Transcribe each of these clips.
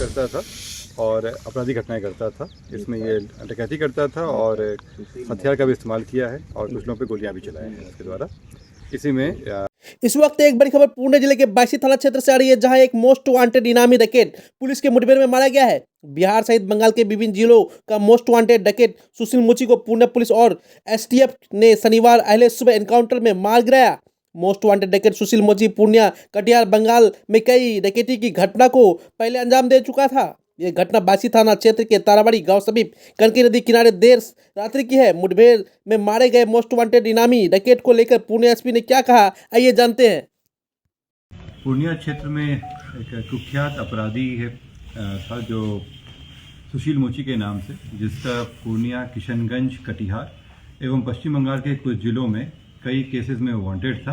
करता था और अपराधी घटनाएं करता था। इसमें ये डकैती करता था और हथियार का भी इस्तेमाल किया है और कुछ लोगों पे गोलियां भी चलाई हैं इसके द्वारा। इसी में इस वक्त एक बड़ी खबर पुणे जिले के बायसी थाना क्षेत्र से आ रही है, जहां एक मोस्ट वांटेड इनामी डकैत पुलिस के मुठभेड़ में मारा गया है। बिहार सहित बंगाल के विभिन्न जिलों का मोस्ट वांटेड डकैत सुशील मोची को पुणे पुलिस और एसटीएफ ने शनिवार अहले सुबह एनकाउंटर में मार गिराया। मोस्ट वांटेड डकैत सुशील मोची पूर्णिया, कटिहार, बंगाल में कई डकैती की घटना को पहले अंजाम दे चुका था। यह घटना बायसी थाना क्षेत्र के ताराबाड़ी गांव समीप कनकी नदी किनारे देर रात्रि की है। मुठभेड़ में मारे गए मोस्ट वांटेड इनामी डकैत को लेकर पुणे एसपी ने क्या कहा, आइए जानते हैं। पूर्णिया क्षेत्र में एक कुख्यात अपराधी है था जो सुशील मोची के नाम से, जिसका पूर्णिया, किशनगंज, कटिहार एवं पश्चिम बंगाल के कुछ जिलों में कई केसेस में वांटेड था।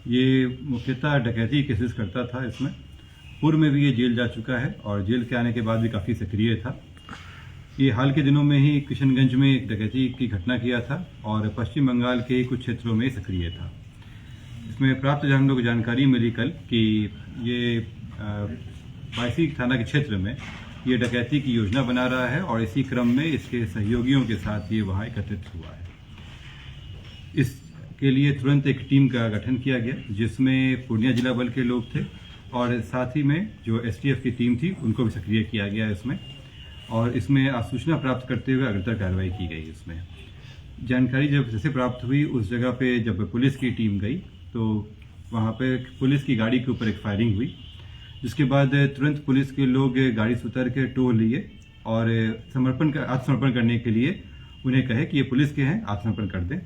ये मुख्यतः डकैती केसेस करता था। इसमें पूर्व में भी ये जेल जा चुका है और जेल के आने के बाद भी काफ़ी सक्रिय था। ये हाल के दिनों में ही किशनगंज में एक डकैती की घटना किया था और पश्चिम बंगाल के कुछ क्षेत्रों में सक्रिय था। इसमें प्राप्त हम लोग जानकारी मिली कल कि ये बायसी थाना के क्षेत्र में ये डकैती की योजना बना रहा है और इसी क्रम में इसके सहयोगियों के साथ ये वहाँ एकत्रित हुआ है। इसके लिए तुरंत एक टीम का गठन किया गया, जिसमें पूर्णिया जिला बल के लोग थे और साथ ही में जो एसटीएफ की टीम थी उनको भी सक्रिय किया गया इसमें। और इसमें सूचना प्राप्त करते हुए अग्रतर कार्रवाई की गई। इसमें जानकारी जब जैसे प्राप्त हुई, उस जगह पे जब पुलिस की टीम गई तो वहाँ पे पुलिस की गाड़ी के ऊपर एक फायरिंग हुई, जिसके बाद तुरंत पुलिस के लोग गाड़ी से उतर के टो लिए और आत्मसमर्पण करने के लिए उन्हें कहे कि ये पुलिस के हैं, आत्मसमर्पण कर दें।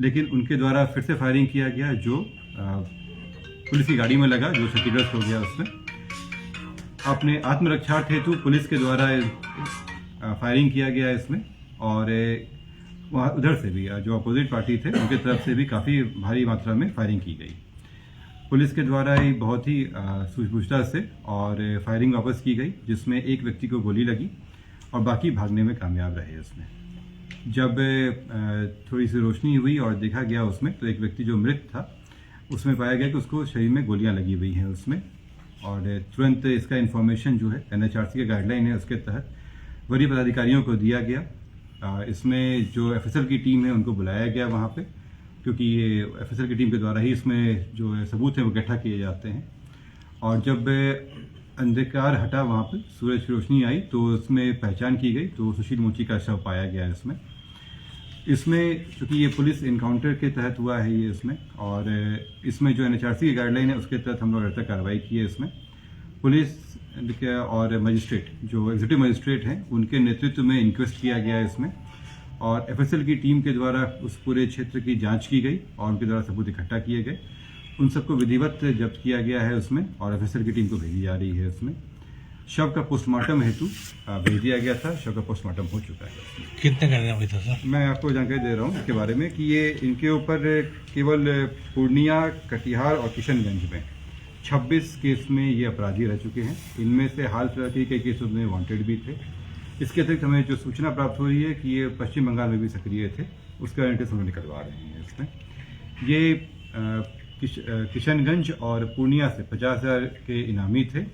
लेकिन उनके द्वारा फिर से फायरिंग किया गया, जो पुलिस की गाड़ी में लगा, जो क्षतिग्रस्त हो गया। उसमें अपने आत्मरक्षार्थ हेतु पुलिस के द्वारा फायरिंग किया गया इसमें, और वहाँ उधर से भी जो अपोजिट पार्टी थे उनके तरफ से भी काफ़ी भारी मात्रा में फायरिंग की गई। पुलिस के द्वारा ही बहुत ही सूझबूझता से और फायरिंग वापस की गई, जिसमें एक व्यक्ति को गोली लगी और बाकी भागने में कामयाब रहे। उसमें जब थोड़ी सी रोशनी हुई और देखा गया उसमें, तो एक व्यक्ति जो मृत था उसमें पाया गया कि उसको शरीर में गोलियां लगी हुई हैं उसमें। और तुरंत इसका इन्फॉर्मेशन जो है एनएचआरसी के गाइडलाइन है उसके तहत वरीय पदाधिकारियों को दिया गया। इसमें जो एफएसएल की टीम है उनको बुलाया गया वहाँ पे, क्योंकि ये एफएसएल की टीम के द्वारा ही इसमें जो सबूत है वो इकट्ठा किए जाते हैं। और जब अंधकार हटा, वहाँ पे सूरज की रोशनी आई, तो उसमें पहचान की गई, तो सुशील मोची का शव पाया गया इसमें चूँकि ये पुलिस इनकाउंटर के तहत हुआ है ये इसमें, और इसमें जो एनएचआरसी की गाइडलाइन है उसके तहत हम लोग अगर तक कार्रवाई की है। इसमें पुलिस और मजिस्ट्रेट, जो एग्जीक्यूटिव मजिस्ट्रेट हैं, उनके नेतृत्व में इंक्वेस्ट किया गया इसमें, और एफएसएल की टीम के द्वारा उस पूरे क्षेत्र की जांच की गई और उनके द्वारा सबूत इकट्ठा किए गए। उन सबको विधिवत जब्त किया गया है उसमें, और एफएसएल की टीम को भेजी जा रही है उसमें। शव का पोस्टमार्टम हेतु भेज दिया गया था। शव का पोस्टमार्टम हो चुका है। कितने करने हुए था सर? मैं आपको जानकारी दे रहा हूँ इसके बारे में कि ये इनके ऊपर केवल पूर्णिया, कटिहार और किशनगंज में 26 केस में ये अपराधी रह चुके हैं। इनमें से हाल फिलहाल के कई केसों में वांटेड भी थे। इसके अतिरिक्त हमें जो सूचना प्राप्त हो रही है कि ये पश्चिम बंगाल में भी सक्रिय थे, उसका इंटरेस्ट हम निकलवा रहे हैं इसमें। ये किशनगंज और पूर्णिया से 50,000 के इनामी थे।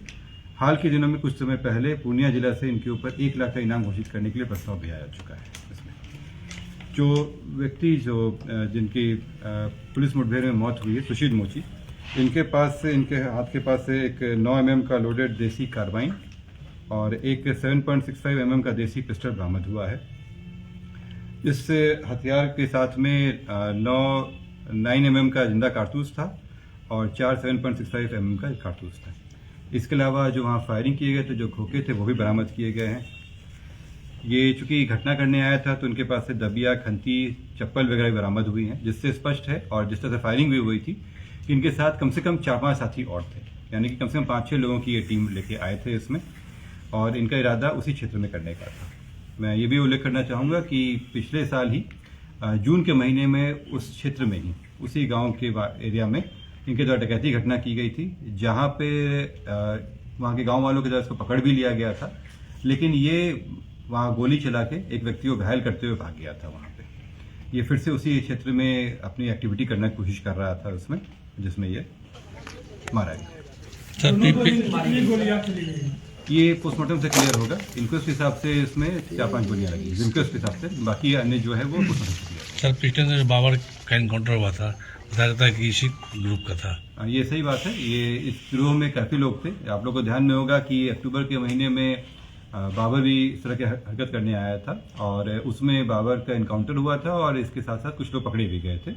हाल के दिनों में कुछ समय पहले पूर्णिया जिला से इनके ऊपर 1 लाख का इनाम घोषित करने के लिए प्रस्ताव भी आया चुका है। इसमें जो व्यक्ति जिनकी पुलिस मुठभेड़ में मौत हुई है, सुशील मोची, इनके हाथ के पास से एक 9 mm का लोडेड देसी कार्बाइन और एक 7.65 mm का देसी पिस्टल बरामद हुआ है। इस हथियार के साथ में 9 mm का जिंदा कारतूस था और 4 7.65 mm का कारतूस था। इसके अलावा जो वहाँ फायरिंग किए गए थे, जो खोखे थे, वो भी बरामद किए गए हैं। ये चूंकि घटना करने आया था तो उनके पास से दबिया, खंती, चप्पल वगैरह भी बरामद हुई हैं, जिससे स्पष्ट है, और जिस तरह से फायरिंग भी हुई थी, कि इनके साथ कम से कम 4-5 साथी और थे, यानी कि कम से कम 5-6 लोगों की ये टीम लेके आए थे इसमें, और इनका इरादा उसी क्षेत्र में करने का था। मैं ये भी उल्लेख करना चाहूँगा कि पिछले साल ही जून के महीने में उस क्षेत्र में ही, उसी गाँव के एरिया में इनके द्वारा डकैती घटना की गई थी, जहाँ पे वहाँ के गांव वालों के द्वारा इसको पकड़ भी लिया गया था, लेकिन ये वहाँ गोली चला के एक व्यक्ति को घायल करते हुए भाग गया था। वहाँ पे ये फिर से उसी क्षेत्र में अपनी एक्टिविटी करने की कोशिश कर रहा था उसमें, जिसमें ये मारा गया। ये पोस्टमार्टम से क्लियर होगा। इंक्वेस्ट के हिसाब से इसमें 4-5 गोलियां लगी, इंक्वेस्ट के हिसाब से, बाकी अन्य जो है वो पोस्टमार्टम से क्लियर। सर पिस्टन से बाबर का इनकाउंटर हुआ था, बताया जाता है कि इसी ग्रुप का था। ये सही बात है। ये इस गिरोह में काफ़ी लोग थे। आप लोगों को ध्यान में होगा कि अक्टूबर के महीने में बाबर भी इस तरह की हरकत करने आया था और उसमें बाबर का इनकाउंटर हुआ था और इसके साथ साथ कुछ लोग पकड़े भी गए थे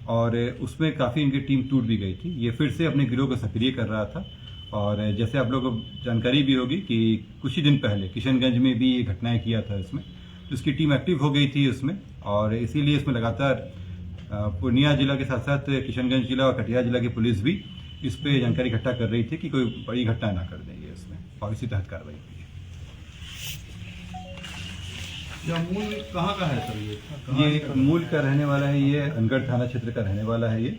और उसमें काफ़ी इनकी टीम टूट भी गई थी। ये फिर से अपने गिरोह को सक्रिय कर रहा था और जैसे आप लोगों को जानकारी भी होगी कि कुछ ही दिन पहले किशनगंज में भी ये घटनाएं किया था इसमें, तो इसकी टीम एक्टिव हो गई थी उसमें और इसीलिए इसमें लगातार पूर्णिया जिला के साथ साथ किशनगंज जिला और कटिहार जिला की पुलिस भी इस पे जानकारी इकट्ठा कर रही थी कि कोई बड़ी घटना ना कर देंगे इसमें, और इसी तहत कार्रवाई हुई है। मूल कहाँ का है सर? ये मूल का रहने वाला है, ये अनगढ़ थाना क्षेत्र का रहने वाला है ये,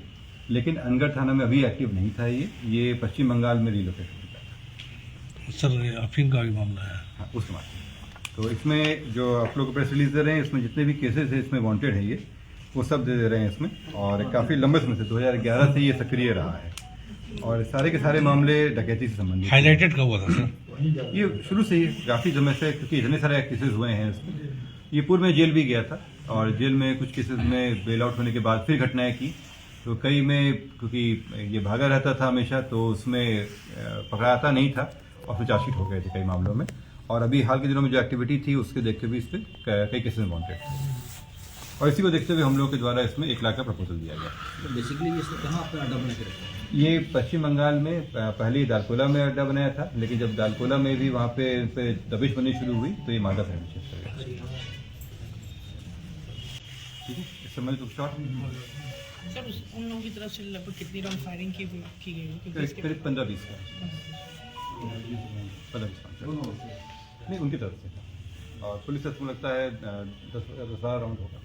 लेकिन अनगढ़ थाना में अभी एक्टिव नहीं था ये पश्चिम बंगाल में रिलोकेट हो गया। सर अफीम का भी मामला है। हाँ, उस मामले। तो इसमें जो आप लोग प्रेस रिलीज दे रहे हैं, इसमें जितने भी केसेस है इसमें वांटेड है ये, वो सब दे रहे हैं इसमें और काफ़ी लंबे समय से 2011 से ये सक्रिय रहा है और सारे के सारे मामले डकैती से संबंधित। हाईलाइटेड कब हुआ था सर? ये शुरू से ही काफ़ी समय से, क्योंकि इतने सारे केसेस हुए हैं इसमें। ये पूर्व में जेल भी गया था और जेल में कुछ केसेस में बेल आउट होने के बाद फिर घटनाएं की, तो कई में क्योंकि ये भागा रहता था हमेशा, तो उसमें पकड़ाता नहीं था और फिर चार्जशीट हो गए थे कई मामलों में। और अभी हाल के दिनों में जो एक्टिविटी थी उसके देखते हुए इस पर कई केसेस वांटेड थे और इसी को देखते हुए हम लोग के द्वारा इसमें 1 लाख का प्रपोजल दिया गया। तो बेसिकली ये कहाँ अपना अड्डा बना के रखा है? ये पश्चिम बंगाल में पहले दालकोला में अड्डा बनाया था, लेकिन जब दालकोला में भी वहाँ पे दबिश बननी शुरू हुई तो ये मालदा साइड में शिफ्ट हो गया। ठीक है, इस समय तो शॉट सर उन लोगों की तरफ से लगभग कितनी राउंड फायरिंग की गई है? क्योंकि इसके करीब 15-20 का 15-20 नहीं उनकी तरफ से, और पुलिस से लगता है 10-12 राउंड होगा।